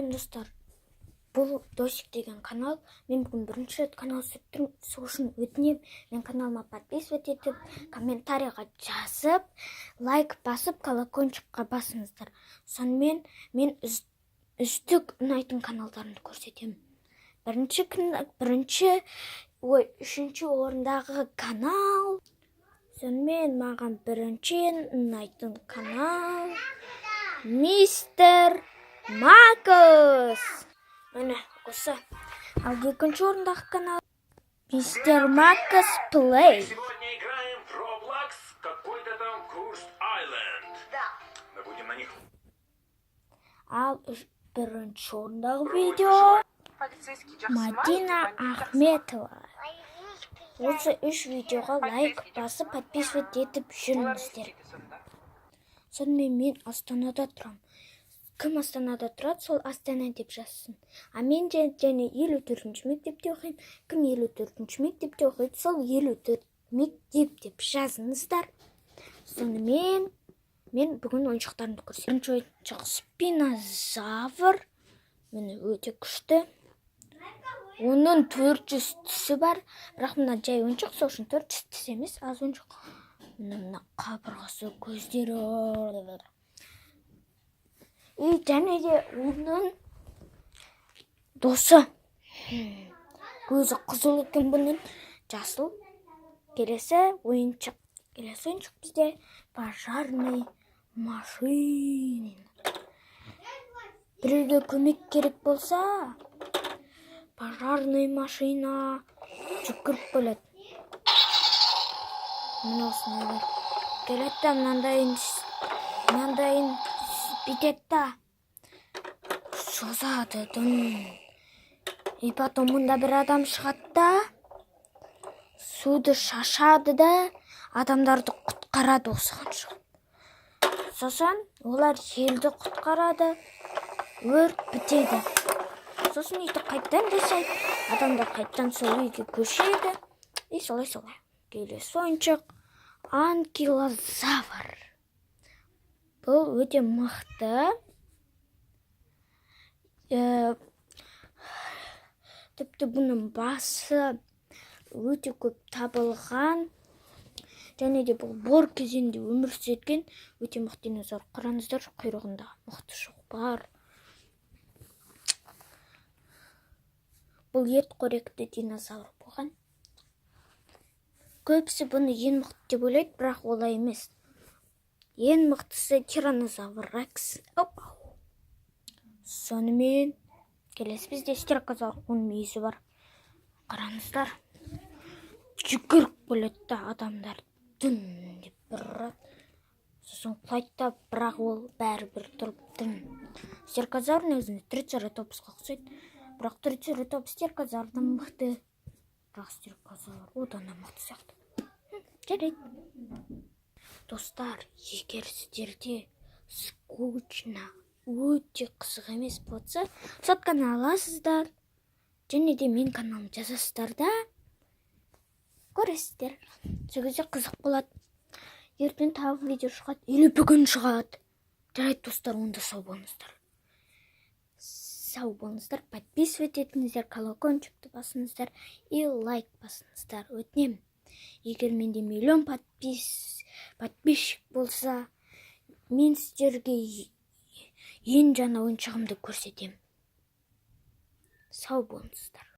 Достар, бұл Досик деген канал. Мен бүгін бірінші рет канал сүттім. Сол үшін өтінем, мен каналыма подписывать етіп, комментарийға жазып, лайк басып, колокольчикқа басыңыздар. Сонымен мен үздік ұнайтын каналдарымды көрсетемін. Үшінші орындағы канал. Сонымен маған бірінші ұнайтын канал Мистер Макс. Міне, осы. Ал екінші орындағы канал Мистер Макс Плей. Сегодня играем в Roblox, какой-то там Cursed Island. Да. Мы будем на них. Ал бірінші орындағы видео Мадина Ахметова. Осы үш видеоға лайк басып, подписывать етіп жүріңіздер. Сонымен мен Астанада тұрам. Кім Астанада тұрады, сол Астана деп жазсын. А мен және 54-ші мектепте оқимын. Кім 54-ші мектепте оқиды, сол 54 мектеп деп жазыңыздар. Сонымен мен бүгін ойыншықтарымды көрсетемін. Бірінші ойыншық спинозавр. Міне өте күшті. Оның 400 түсі бар. Бірақ мына жай ойыншық, сол үшін 400 түс емес, аз ойыншық. Мына қабырғасы, көздері. Және де оның досы. Көзі қызыл екен бұның, жасыл. Келесі ойыншық бізде пожарный машина. Біреуге көмек керек болса, пожарный машина жүгіріп келеді. Міне осындай келеді, мынандайын бүйтеді, созады. И потом мұнда бір адам шығады, суды шашады да, адамдарды құтқарады осыған шығып. Сосын олар елді құтқарады, өрт бітеді. Сосын үйді қайттан жасайды, адамдар қайттан сол үйге көшеді. И солай. Келесі ойыншық анкилозавр. Бұл өте мықты. Тіпті бұның басы өте көп табылған. Және де бұл бор кезеңде өмір сүрген өте мықты динозавр. Қараңыздар, құйрығында мықты шоқ бар. Бұл ертқоректі динозавр болған. Көбісі бұны ең мықты деп ойлайды, бірақ олай емес. Ең мықтысы тираннозавр рекс. Сонымен келесі бізде стеркозавр, оның мүйізі бар. Қараңыздар, жүгіріп келеді адамдар дүн деп бұрат. Сосын құлайды, бірақ ол бәрібір тұрып дүн. Стеркозаврдың өзінде трицератопсқа ұқсайды, бірақ трицератопс стеркозаврдан мықты. Бірақ стеркозавр одан да мықты сияқты. Жарайды. Достар, егер сіздерде скучно, өте қызық емес болса, сотканы аласыздар. Және де мен каналым жазасыздар да көресіздер. Сол кезде қызық болады. Ертең тағы видео шығады, или бүгін шығады. Жарайды достар, онда сау болыңыздар. Подписывать етіңіздер, колокольчикті басыңыздар и лайк басыңыздар. Өтінем. Егер менде миллион подписчик болса, мен сіздерге ең жаңа ойыншығымды көрсетем. Сау болыңыздар.